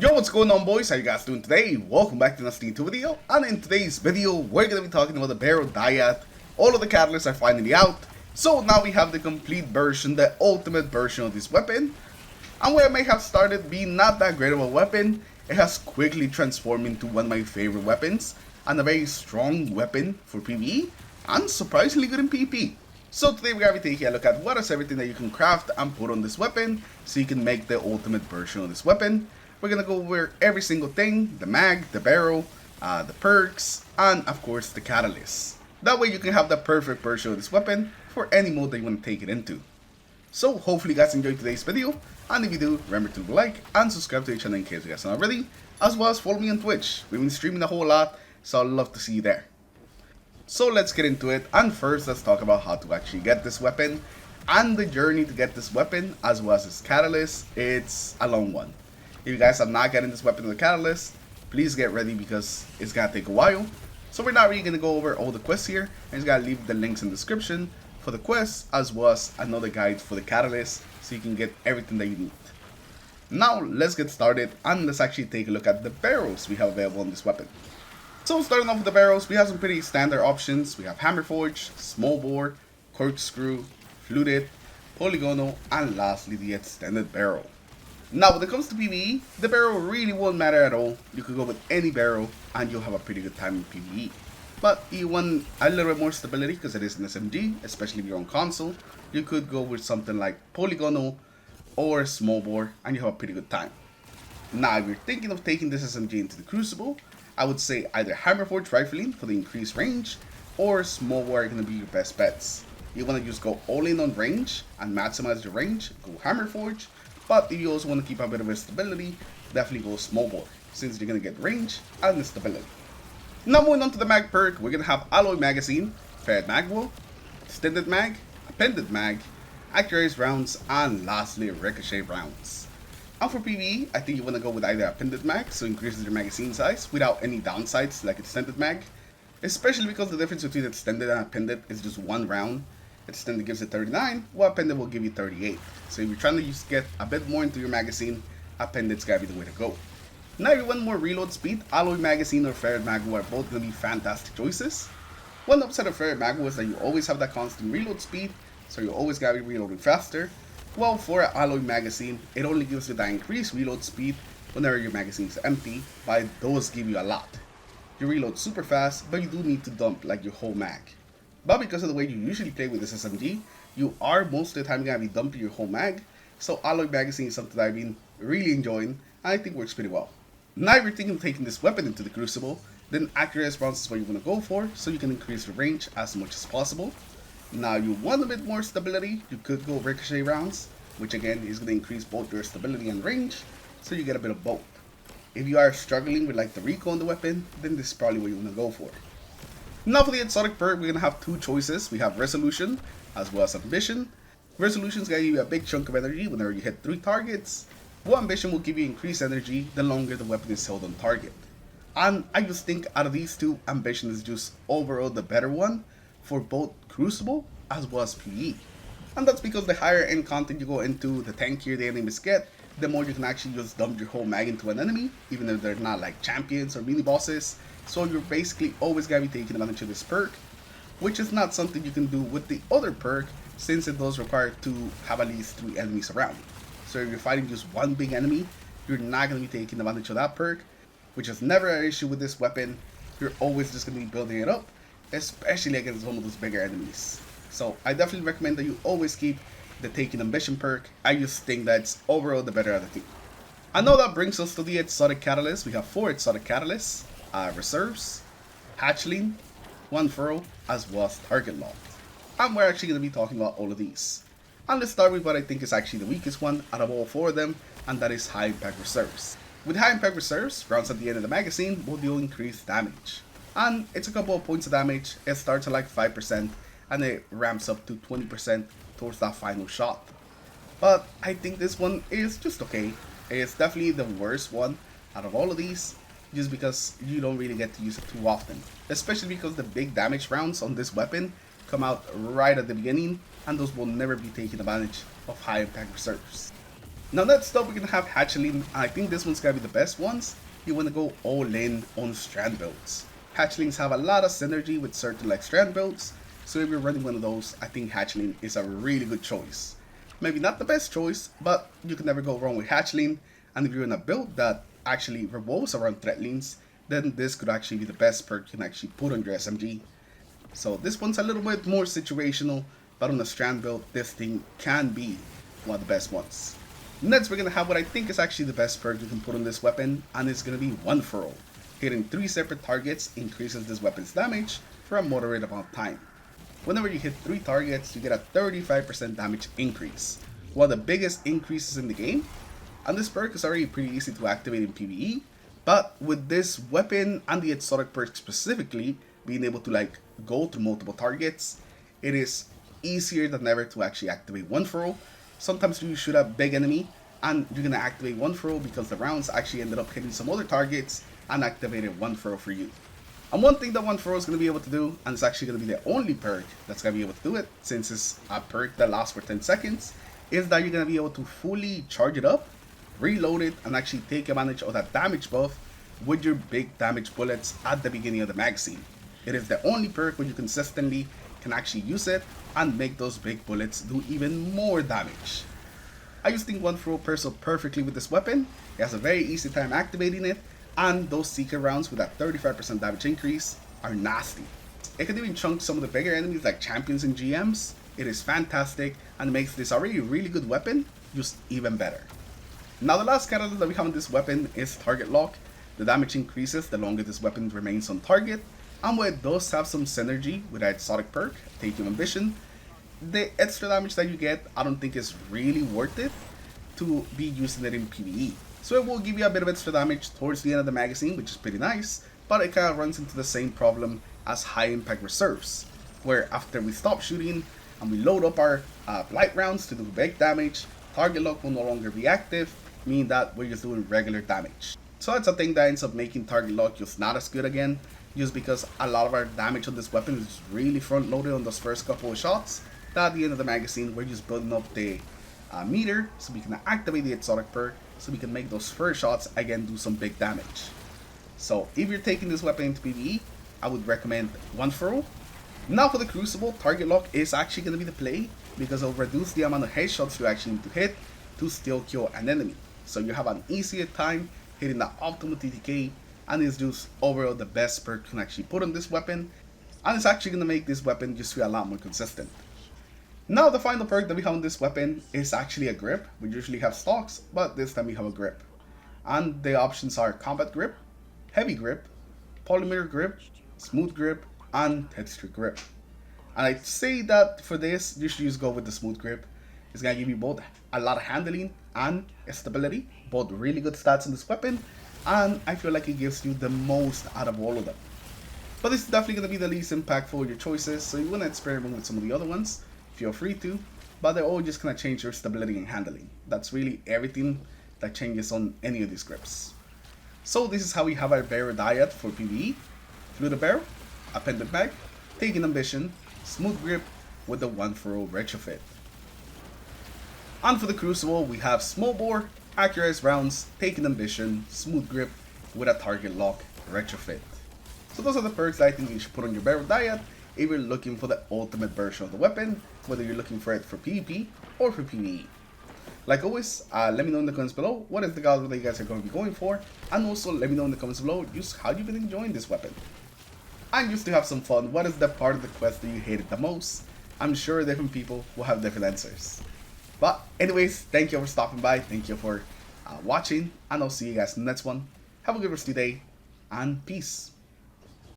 Yo, what's going on, boys? How you guys doing today? Welcome back to another 2 video. And in today's video, we're going to be talking about the Barrow Dyad. All of the catalysts are finally out. So now we have the complete version, the ultimate version of this weapon. And where it may have started being not that great of a weapon, it has quickly transformed into one of my favorite weapons. And a very strong weapon for PvE. And surprisingly good in PvP. So today we're going to be taking a look at what is everything that you can craft and put on this weapon. So you can make the ultimate version of this weapon. We're going to go over every single thing, the mag, the barrel, the perks, and of course the catalyst. That way you can have the perfect version of this weapon for any mode that you want to take it into. So hopefully you guys enjoyed today's video, and if you do, remember to like and subscribe to the channel in case you guys are not already, as well as follow me on Twitch. We've been streaming a whole lot, so I'd love to see you there. So let's get into it, and first let's talk about how to actually get this weapon, and the journey to get this weapon, as well as its catalyst. It's a long one. If you guys are not getting this weapon to the catalyst, please get ready because it's gonna take a while. So we're not really gonna go over all the quests here. I just gotta leave the links in the description for the quests, as well as another guide for the catalyst, so you can get everything that you need. Now let's get started, and let's actually take a look at the barrels we have available on this weapon. So starting off with the barrels, we have some pretty standard options. We have hammer forge, small bore, corkscrew, fluted, polygonal, and lastly the extended barrel. Now when it comes to PvE, the barrel really won't matter at all. You could go with any barrel and you'll have a pretty good time in PvE. But you want a little bit more stability because it is an SMG, especially if you're on console. You could go with something like polygonal or small bore and you have a pretty good time. Now if you're thinking of taking this SMG into the Crucible, I would say either hammer forge rifling for the increased range or small bore are going to be your best bets. You want to just go all in on range and maximize your range, go hammer forge. But if you also want to keep a bit of a stability, definitely go small bore, since you're going to get range and stability. Now moving on to the mag perk, we're going to have alloy magazine, ferret mag wall, extended mag, appended mag, accuracy rounds, and lastly ricochet rounds. And for PvE, I think you want to go with either appended mag, so increases your magazine size without any downsides like extended mag, especially because the difference between extended and appended is just one round. Extended gives it 39, while appended will give you 38. So if you're trying to just get a bit more into your magazine, appended's gotta be the way to go. Now if you want more reload speed, alloy magazine or ferret mag are both gonna be fantastic choices. One upside of ferret mag is that you always have that constant reload speed, so you always gotta be reloading faster. While for an alloy magazine, it only gives you that increased reload speed whenever your magazine is empty, but it does give you a lot. You reload super fast, but you do need to dump like your whole mag. But because of the way you usually play with this SMG, you are most of the time going to be dumping your whole mag. So alloy magazine is something that I've been really enjoying and I think works pretty well. Now if you're thinking of taking this weapon into the Crucible, then accuracy rounds is what you want to go for, so you can increase the range as much as possible. Now you want a bit more stability, you could go ricochet rounds, which again is going to increase both your stability and range, so you get a bit of both. If you are struggling with like the recoil on the weapon, then this is probably what you want to go for. Now for the exotic perk, we're going to have two choices. We have Resolution as well as Ambition. Resolution is going to give you a big chunk of energy whenever you hit 3 targets, while Ambition will give you increased energy the longer the weapon is held on target. And I just think out of these two, Ambition is just overall the better one for both Crucible as well as PvE. And that's because the higher end content you go into, the tankier the enemies get, the more you can actually just dump your whole mag into an enemy, even if they're not like champions or mini bosses. So you're basically always going to be taking advantage of this perk, which is not something you can do with the other perk, since it does require to have at least 3 enemies around. So if you're fighting just one big enemy, you're not going to be taking advantage of that perk, which is never an issue with this weapon. You're always just going to be building it up, especially against one of those bigger enemies. So I definitely recommend that you always keep the taking ambition perk. I just think that's overall the better of the two. And now that brings us to the exotic catalysts. We have 4 exotic catalysts. Reserves, hatchling, one furrow, as well as target lock. And we're actually going to be talking about all of these. And let's start with what I think is actually the weakest one out of all 4 of them, and that is high impact reserves. With high impact reserves, rounds at the end of the magazine will deal increased damage. And it's a couple of points of damage. It starts at like 5% and it ramps up to 20% towards that final shot. But I think this one is just okay. It's definitely the worst one out of all of these, just because you don't really get to use it too often, especially because the big damage rounds on this weapon come out right at the beginning, and those will never be taking advantage of high impact reserves. Now next up we're gonna have hatchling. I think this one's gonna be the best ones. You wanna go all in on strand builds. Hatchlings have a lot of synergy with certain like strand builds, so if you're running one of those, I think hatchling is a really good choice. Maybe not the best choice, but you can never go wrong with hatchling, and if you're in a build that actually revolves around threatlings, then this could actually be the best perk you can actually put on your SMG. So this one's a little bit more situational, but on a strand build, this thing can be one of the best ones. Next, we're going to have what I think is actually the best perk you can put on this weapon, and it's going to be One For All. Hitting 3 separate targets increases this weapon's damage for a moderate amount of time. Whenever you hit 3 targets, you get a 35% damage increase, one of the biggest increases in the game, and this perk is already pretty easy to activate in PvE, but with this weapon and the exotic perk specifically, being able to like go to multiple targets, it is easier than ever to actually activate One For All. Sometimes you shoot a big enemy and you're gonna activate One For All because the rounds actually ended up hitting some other targets and activated One For All for you. And one thing that One For All is gonna be able to do, and it's actually gonna be the only perk that's gonna be able to do it, since it's a perk that lasts for 10 seconds, is that you're gonna be able to fully charge it up, reload it, and actually take advantage of that damage buff with your big damage bullets at the beginning of the magazine. It is the only perk where you consistently can actually use it and make those big bullets do even more damage. I just think One For All pairs up perfectly with this weapon. It has a very easy time activating it, and those secret rounds with that 35% damage increase are nasty. It can even chunk some of the bigger enemies like champions and GMs. It is fantastic and makes this already really good weapon just even better. Now the last catalyst that we have on this weapon is target lock. The damage increases the longer this weapon remains on target, and while it does have some synergy with that exotic perk, Taking Ambition, the extra damage that you get I don't think is really worth it to be using it in PvE. So it will give you a bit of extra damage towards the end of the magazine, which is pretty nice, but it kind of runs into the same problem as high impact reserves, where after we stop shooting and we load up our light rounds to do big damage, target lock will no longer be active, meaning that we're just doing regular damage. So that's a thing that ends up making target lock just not as good again, just because a lot of our damage on this weapon is really front loaded on those first couple of shots, that at the end of the magazine we're just building up the meter so we can activate the exotic perk, so we can make those first shots again do some big damage. So if you're taking this weapon into PvE, I would recommend One For All. Now for the Crucible, target lock is actually going to be the play, because it'll reduce the amount of headshots you actually need to hit to still kill an enemy. So you have an easier time hitting the optimal TTK, and it's just overall the best perk you can actually put on this weapon, and it's actually going to make this weapon just feel a lot more consistent. Now the final perk that we have on this weapon is actually a grip. We usually have stocks, but this time we have a grip. And the options are combat grip, heavy grip, polymer grip, smooth grip, and texture grip. And I'd say that for this, you should just go with the smooth grip. It's going to give you both a lot of handling and stability, both really good stats in this weapon, and I feel like it gives you the most out of all of them. But this is definitely going to be the least impactful of your choices, so you want to experiment with some of the other ones, feel free to, but they're all just going to change your stability and handling. That's really everything that changes on any of these grips. So this is how we have our Barrow Dyad for PvE. Fluted Barrow, Appended Mag, Taking Ambition, Smooth Grip with the One For All retrofit. And for the Crucible, we have Small Bore, Accurized Rounds, Taking Ambition, Smooth Grip with a Target Lock retrofit. So those are the perks that I think you should put on your Barrow Dyad if you're looking for the ultimate version of the weapon, whether you're looking for it for PvP or for PvE. Like always, let me know in the comments below what is the caliber that you guys are going to be going for, and also let me know in the comments below just how you've been enjoying this weapon. And just to have some fun, what is the part of the quest that you hated the most? I'm sure different people will have different answers. But anyways, thank you for stopping by, thank you for watching, and I'll see you guys in the next one. Have a good rest of your day, and peace.